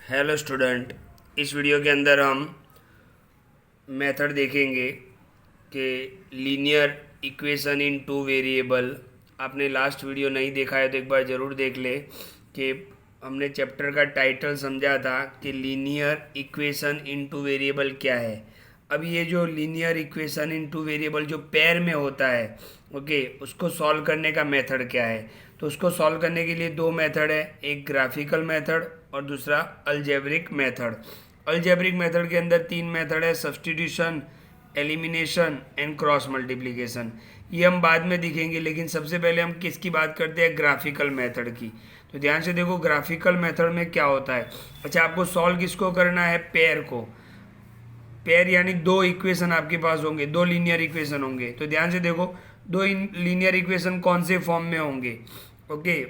Hello student. इस video के अंदर हम मेथड देखेंगे कि linear equation in two variable. आपने लास्ट वीडियो नहीं देखा है तो एक बार ज़रूर देख ले कि हमने चैप्टर का टाइटल समझा था कि linear equation in two variable क्या है। अब ये जो linear equation in two variable जो पेयर में होता है, ओके, उसको सॉल्व करने का मेथड क्या है। तो उसको सॉल्व करने के लिए दो मेथड है, एक ग्राफिकल मेथड और दूसरा अलजेब्रिक मेथड। अलजेब्रिक मेथड के अंदर तीन मेथड है, substitution, elimination and cross multiplication. ये हम बाद में दिखेंगे, लेकिन सबसे पहले हम किसकी बात करते हैं, ग्राफिकल मेथड की। तो ध्यान से देखो ग्राफिकल मेथड में क्या होता है। अच्छा, आपको सॉल्व किसको करना है, पेयर को। पेयर यानी दो इक्वेशन आपके पास होंगे, दो लीनियर इक्वेशन होंगे। तो ध्यान से देखो दो लीनियर इक्वेशन कौन से फॉर्म में होंगे। ओके,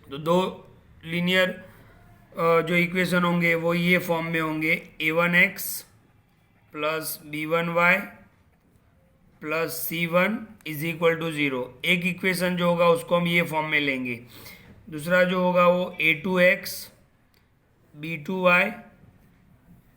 तो दो लीनियर जो इक्वेशन होंगे वो ये फॉर्म में होंगे, a1x plus b1y plus c1 is equal to 0। एक इक्वेशन जो होगा उसको हम ये फॉर्म में लेंगे। दूसरा जो होगा वो a2x b2y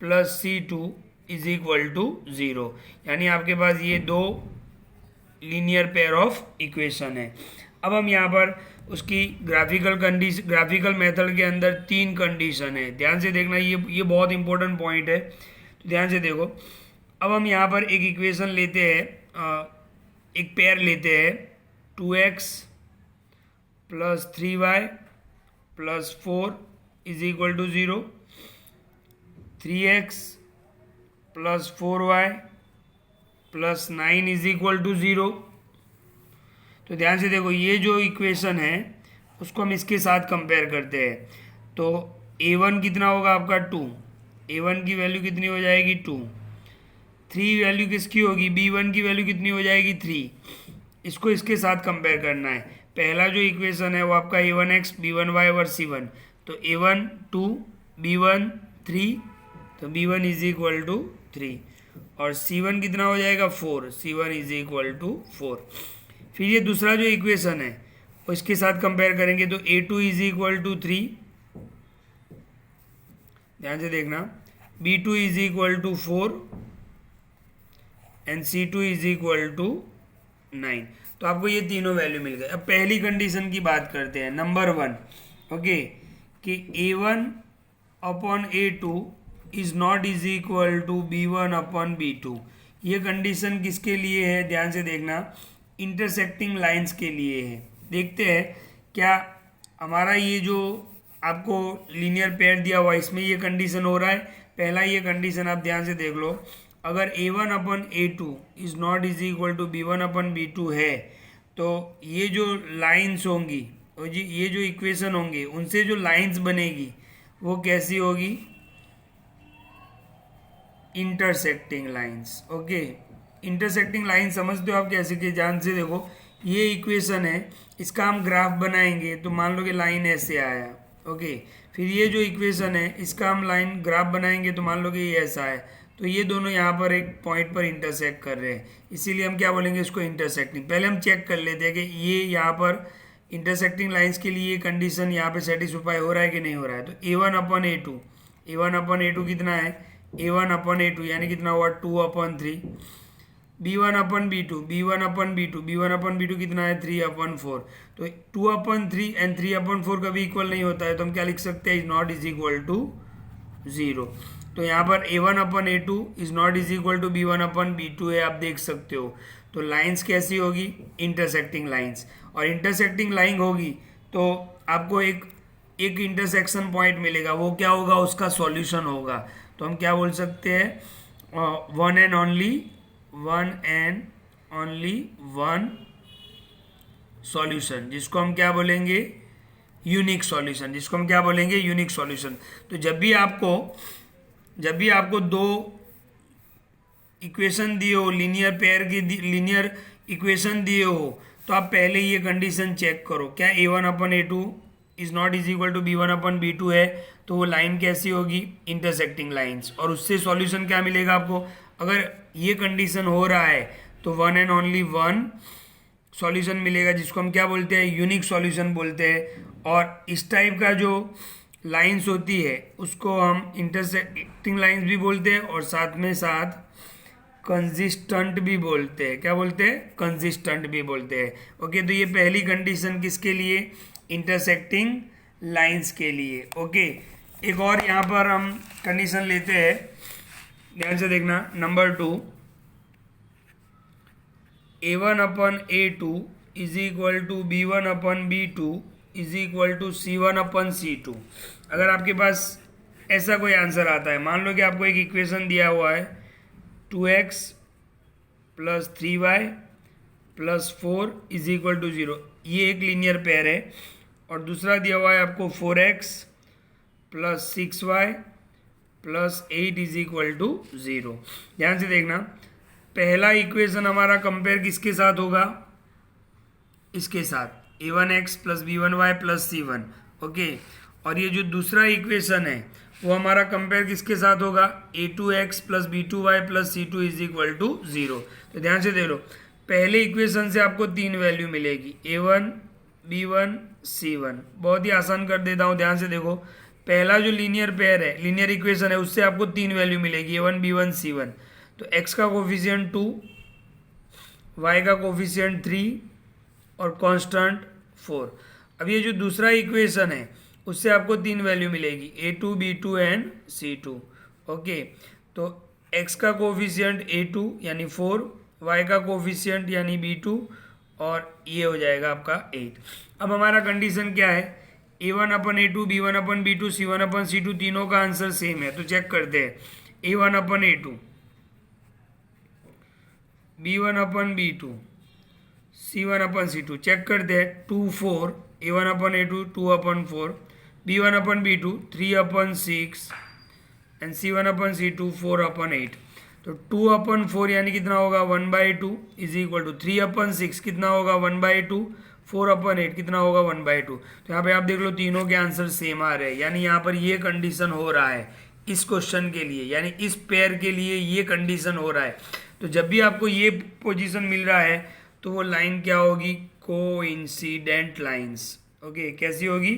plus c2 is equal to 0। यानी आपके पास ये दो लीनियर पेयर ऑफ इक्वेशन है। अब हम यहाँ पर उसकी ग्राफिकल मेथड के अंदर तीन कंडीशन है। ध्यान से देखना, ये बहुत इंपॉर्टेंट पॉइंट है, तो ध्यान से देखो। अब हम यहाँ पर एक इक्वेशन लेते हैं, एक पेयर लेते हैं, 2x plus 3y plus 4 is equal to 0, 3x plus 4y plus 9 is equal to 0। तो ध्यान से देखो ये जो इक्वेशन है उसको हम इसके साथ कंपेयर करते हैं। तो a1 कितना होगा आपका 2, a1 की वैल्यू कितनी हो जाएगी 2। 3 वैल्यू किसकी होगी, b1 की वैल्यू कितनी हो जाएगी 3। इसको इसके साथ कंपेयर करना है। पहला जो इक्वेशन है वो आपका a1x b1y और c1। तो a1 2, b1 3, तो b1 इज इक्वल टू 3 और c1 कितना हो जाएगा 4, c1 इज इक्वल टू 4। फिर ये दूसरा जो इक्वेशन है वो इसके साथ कंपेयर करेंगे। तो a2 इज इक्वल टू 3, ध्यान से देखना, b2 is equal to 4 and c2 is equal to 9। तो आपको ये तीनों वैल्यू मिल गए। अब पहली कंडीशन की बात करते हैं, नंबर 1, ओके, कि a1 upon a2 is not is equal to b1 upon b2। ये कंडीशन किसके लिए है, ध्यान से देखना, इंटरसेक्टिंग लाइंस के लिए है। देखते हैं क्या हमारा ये जो आपको लीनियर पेयर दिया हुआ इसमें ये कंडीशन हो रहा है। पहला ये कंडीशन आप ध्यान से देख लो, अगर a1 upon a2 is not is equal to b1 upon b2 है, तो ये जो लाइंस होंगी और ये जो इक्वेशन होंगे उनसे जो लाइंस बनेगी वो कैसी होगी, intersecting lines. Okay, intersecting line समझते हो आप कैसे, कि जान से देखो ये इक्वेशन है, इसका हम ग्राफ बनाएंगे तो मान लो कि लाइन ऐसे आया, ओके। फिर ये जो इक्वेशन है इसका हम लाइन ग्राफ बनाएंगे तो मान लो कि ये ऐसा है। तो ये दोनों यहाँ पर एक पॉइंट पर इंटरसेक्ट कर रहे हैं, इसीलिए हम क्या बोलेंगे इसको, इंटरसेक्टिंग। पहले हम चेक कर लेते हैं कि ये यहाँ पर इंटरसेक्टिंग लाइन्स के लिए कंडीशन यहाँ पे सेटिस्फाई हो रहा है कि नहीं हो रहा है। तो a1 upon a2, a1 upon a2 कितना है, a1 अपन a2 यानी कितना हुआ 2 अपन 3, b1 upon b2, b1 upon b2, b1 upon b2 कितना है 3 अपन 4। तो 2 अपन 3 एंड 3 अपन 4 कभी इक्वल नहीं होता है, तो हम क्या लिख सकते हैं, is not is equal to 0। तो यहाँ पर a1 upon a2 is not is equal to b1 upon b2 है, आप देख सकते हो। तो लाइंस कैसी होगी, इंटरसेक्टिंग लाइंस। और इंटरसेक्टिंग लाइन होगी तो आपको एक इंटरसेक्शन पॉइंट मिलेगा, वो क्या होगा, उसका सॉल्यूशन होगा। तो हम क्या बोल सकते हैं, one and only one solution, जिसको हम क्या बोलेंगे, यूनिक सॉल्यूशन, जिसको हम क्या बोलेंगे, यूनिक सॉल्यूशन। तो जब भी आपको दो इक्वेशन दिए हो, लीनियर पेयर की लीनियर इक्वेशन दिए हो, तो आप पहले ये कंडीशन चेक करो, क्या a1 upon a2 is not is equal to b1 upon b2 है, तो वो लाइन कैसी होगी, इंटरसेक्टिंग लाइंस। और उससे सॉल्यूशन क्या मिलेगा आपको, अगर ये कंडीशन हो रहा है तो one and only one solution मिलेगा, जिसको हम क्या बोलते हैं, यूनिक सॉल्यूशन बोलते हैं। और इस टाइप का जो लाइंस होती है उसको हम इंटरसेक्टिंग लाइंस भी बोलते हैं और साथ में साथ कंसिस्टेंट भी बोलते हैं। क्या बोलते हैं? कंसिस्टेंट भी बोलते हैं। ओके, तो ये पहली कंडीशन किसके लिए? इंटरसेक्टिंग लाइंस के लिए। ओके, एक और यहाँ पर हम कंडीशन लेते हैं, ध्यान से देखना। Number 2, A1 upon A2 is equal to B1 upon B2 is equal to C1 upon C2। अगर आपके पास ऐसा कोई आंसर आता है, मान लो कि आपको एक इक्वेशन दिया हुआ है 2x plus 3y plus 4 is equal to 0, ये एक लीनियर पेयर है। और दूसरा दिया हुआ है आपको 4x plus 6y plus 8 is equal to 0। ध्यान से देखना, पहला इक्वेशन हमारा कंपेयर किसके साथ होगा? इसके साथ, a1x plus b1y plus c1। Okay, और ये जो दूसरा इक्वेशन है वो हमारा कंपेयर किसके साथ होगा? a2x plus b2y plus c2 is equal to 0। तो ध्यान से देख लो, पहले इक्वेशन से आपको 3 वैल्यू मिलेगी, a1 b1 c1। बहुत ही आसान कर देता हूँ, ध्यान से देखो। पहला जो लीनियर पेयर है, लीनियर इक्वेशन है, उससे आपको 3 वैल्यू मिलेगी, a1 b1 c1। तो x का कोफिशिएंट 2, y का कोफिशिएंट 3 और कांस्टेंट 4। अब ये जो दूसरा इक्वेशन है उससे आपको 3 वैल्यू मिलेगी, a2 b2 and c2। Okay, तो x का कोफिशिएंट a2 यानी 4, y का कोफिशिएंट यानी b2 और ये हो जाएगा आपका 8। अब हमारा कंडीशन क्या है? a1 upon a2 b1 upon b2 c1 upon c2 तीनों का आंसर सेम है। तो चेक करते हैं, a1 upon a2 b1 upon b2 c1 upon c2, check करते हैं। 2 4, a1 upon a2 2 upon 4, b1 upon b2 3 upon 6 and c1 upon c2 4 अपन 8। तो 2 upon 4 यानी कितना होगा? 1/2 इज इक्वल टू 3 अपन 6 कितना होगा? 1/2, 4 अपन 8 कितना होगा? 1/2। तो यहाँ पे आप देख लो तीनों के आंसर सेम आ रहे हैं, यानी यहाँ पर ये कंडीशन हो रहा है इस क्वेश्चन के लिए, यानी इस पेयर के लिए ये कंडीशन हो रहा है। तो जब भी आपको ये पोजीशन मिल रहा है तो वो लाइन क्या होगी? Coincident lines. ओके, कैसी होगी?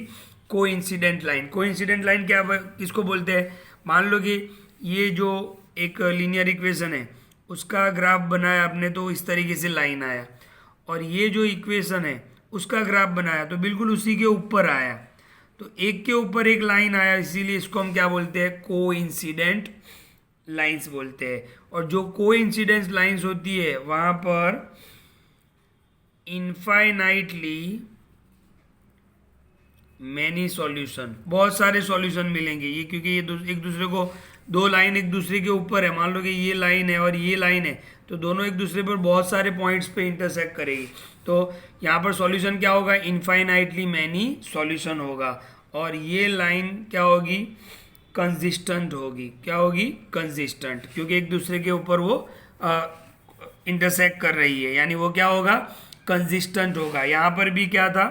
Coincident line. कोइंसिडेंट लाइन क्या किसको बोलते हैं? मान लो कि ये जो एक लीनियर इक्वेशन है उसका ग्राफ बनाया आपने तो इस तरीके से लाइन आया, और ये जो इक्वेशन है उसका ग्राफ बनाया तो बिल्कुल उसी के ऊपर आया, तो एक के ऊपर एक लाइन आया, इसीलिए इसको हम क्या बोलते हैं? कोइंसिडेंट लाइंस बोलते हैं। और जो कोइंसिडेंस लाइंस होती है वहां पर इनफाइनाइटली मैनी सॉल्यूशन, बहुत सारे सॉल्यूशन मिलेंगे। ये क्योंकि ये एक दूसरे को, दो लाइन एक दूसरे के ऊपर है, मान लो कि ये लाइन है और ये लाइन है, तो दोनों एक दूसरे पर बहुत सारे पॉइंट्स पे इंटरसेक्ट करेगी। तो यहाँ पर सॉल्यूशन क्या होगा? इनफाइनाइटली मैनी सॉल्यूशन होगा। और ये लाइन क्या होगी? कंसिस्टेंट होगी। क्या होगी? कंसिस्टेंट, क्योंकि एक दूसरे के ऊपर वो इंटरसेक्ट कर रही है, यानी वो क्या होगा? कंसिस्टेंट होगा। यहाँ पर भी क्या था?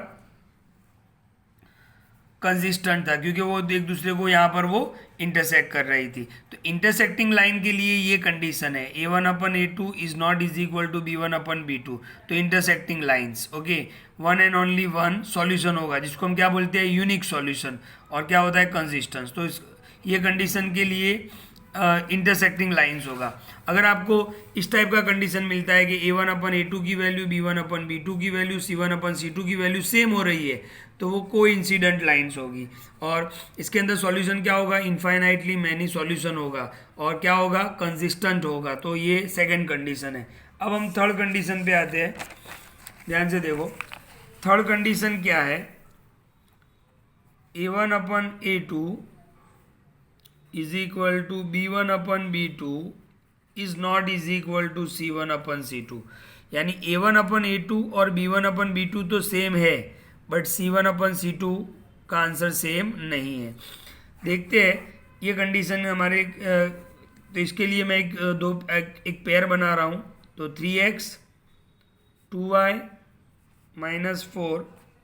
कंसिस्टेंट था, क्योंकि वो एक दूसरे को यहाँ पर वो इंटरसेक्ट कर रही थी। तो इंटरसेक्टिंग लाइन के लिए ये कंडीशन है, a1 upon a2 is not is equal to b1 upon b2। तो intersecting lines, okay, one and only one solution होगा, जिसको हम क्या बोलते हैं? Unique solution. और क्या होता है? कंसिस्टेंस। तो ये कंडीशन के लिए इंटरसेक्टिंग लाइंस होगा। अगर आपको इस टाइप का कंडीशन मिलता है कि a1 अपन a2 की वैल्यू, b1 अपन b2 की वैल्यू, c1 अपन c2 की वैल्यू सेम हो रही है, तो वो कोइंसिडेंट लाइंस होगी। और इसके अंदर सॉल्यूशन क्या होगा? इनफाइनाइटली मैनी सॉल्यूशन होगा। और क्या होगा? कंसिस्टेंट होगा। तो ये सेकंड कंडीशन है। अब हम थर्ड कंडीशन पे आते हैं, ध्यान से देखो। थर्ड कंडीशन क्या है? a1 upon a2 is equal to b1 upon b2 is not is equal to c1 upon c2। यानी a1 अपन a2 और b1 अपन b2 तो सेम है, बट c1 अपन c2 का आंसर सेम नहीं है। देखते हैं ये कंडीशन हमारे, तो इसके लिए मैं एक पेयर बना रहा हूँ। तो 3x 2y minus 4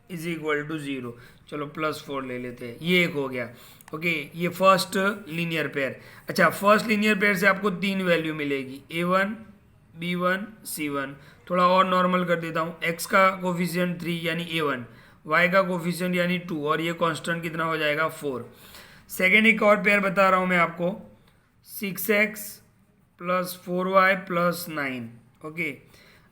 is equal to 0। चलो +4 ले लेते हैं, ये एक हो गया। ओके, ये फर्स्ट लीनियर पेयर। अच्छा, फर्स्ट लीनियर पेयर से आपको 3 वैल्यू मिलेगी, a1 b1 c1। थोड़ा और नॉर्मल कर देता हूँ, x का कोफिशिएंट 3 यानी a1, y का कोफिशिएंट यानी 2 और ये कांस्टेंट कितना हो जाएगा 4। सेकेंड एक और पेयर बता रहा हूँ मैं आपको, 6x plus 4y plus 9। Okay,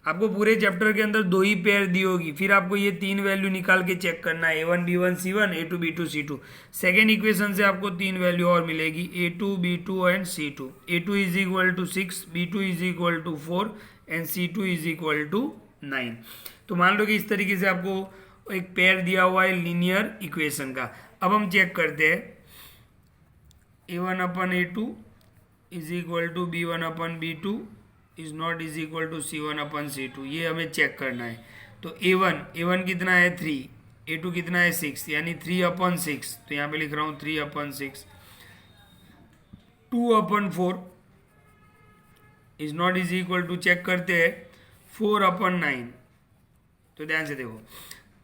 आपको पूरे चैप्टर के अंदर 2 ही पेयर दी होगी, फिर आपको ये 3 वैल्यू निकाल के चेक करना है, A1 B1 C1 A2 B2 C2। Second equation से आपको 3 वैल्यू और मिलेगी, A2 B2 and C2। A2 is equal to 6, B2 is equal to 4 and C2 is equal to 9। तो मान लो कि इस तरीके से आपको एक पेयर दिया हुआ है लीनियर इक्वेशन का। अब हम चेक करते हैं, A1 upon A2 is equal to B1 upon B2 is not is equal to C1 upon C2, ये हमें चेक करना है। तो A1 कितना है 3, A2 कितना है 6, यानी 3 अपन 6, तो यहाँ पे लिख रहा हूँ 3 upon 6। 2 upon 4 is not is equal to, check करते हैं, 4 अपन 9। तो ध्यान से देखो,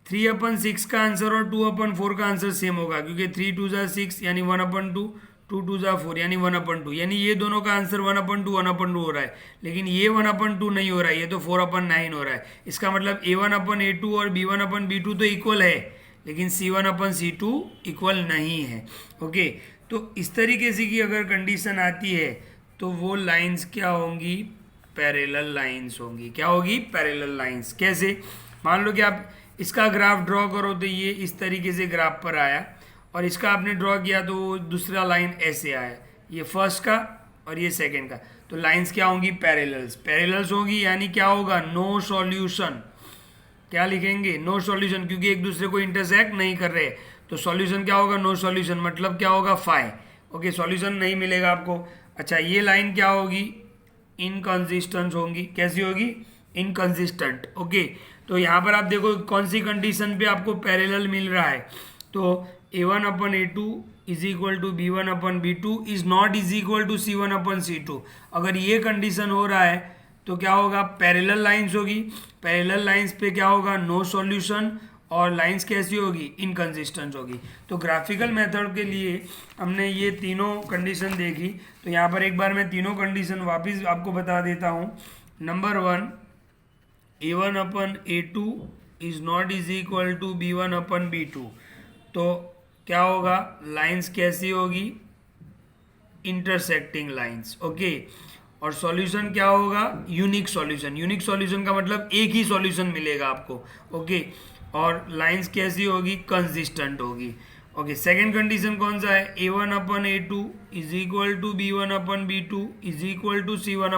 3 अपन 6 का आंसर और 2 अपन 4 का आंसर सेम होगा, क्योंकि 3 2 जा 6 यानी 1 अपन 2, 2 2 जा 4 यानी 1 अपन 2, यानी ये दोनों का आंसर 1 अपन 2 1 अपन 2 हो रहा है। लेकिन ये 1 अपन 2 नहीं हो रहा है, ये तो 4 अपन 9 हो रहा है। इसका मतलब A1 अपन A2 और B1 अपन B2 तो इक्वल है, लेकिन C1 अपन C2 इक्वल नहीं है। ओके, तो इस तरीके से की अगर कंडीशन आती है तो वो लाइंस क्या होंगी, पैरेलल लाइंस होंगी। क्या होगी, पैरेलल लाइंस। कैसे, मान लो कि आप इसका ग्राफ ड्रॉ करो तो ये इस तरीके से ग्राफ पर आया, और इसका आपने ड्रॉ किया तो दूसरा लाइन ऐसे आया, ये फर्स्ट का और ये सेकंड का। तो लाइंस क्या होंगी, पैरेलल्स। पैरेलल्स होगी यानी क्या होगा, नो सॉल्यूशन। क्या लिखेंगे, नो सॉल्यूशन, क्योंकि एक दूसरे को इंटरसेक्ट नहीं कर रहे। तो सॉल्यूशन क्या होगा, नो सॉल्यूशन, मतलब क्या होगा, फाई। ओके, सॉल्यूशन नहीं मिलेगा आपको। अच्छा, ये लाइन क्या होगी, इनकंसिस्टेंट होंगी। कैसी होगी, इनकंसिस्टेंट। ओके, तो यहाँ पर आप देखो कौन सी कंडीशन पे आपको पैरेलल मिल रहा है। तो A1 upon A2 is equal to B1 upon B2 is not is equal to C1 upon C2। अगर ये कंडीशन हो रहा है तो क्या होगा, पैरेलल लाइंस होगी। पैरेलल लाइंस पे क्या होगा, नो सॉल्यूशन, और लाइंस कैसी होगी, इनकंसिस्टेंट होगी। तो ग्राफिकल मेथड के लिए हमने ये तीनों कंडीशन देखी। तो यहाँ पर एक बार मैं तीनों कंडीशन वापस आपको बता देता हूँ। Number 1, A1 upon A2 is not is equal to B1 upon B2। तो क्या होगा, लाइंस कैसी होगी, इंटरसेक्टिंग लाइंस। ओके, और सॉल्यूशन क्या होगा, यूनिक सॉल्यूशन। यूनिक सॉल्यूशन का मतलब एक ही सॉल्यूशन मिलेगा आपको। ओके, और लाइंस कैसी होगी, कंसिस्टेंट होगी। ओके, सेकंड कंडीशन कौन सा है, A1 upon A2 is equal to B1 upon B2 is equal to C1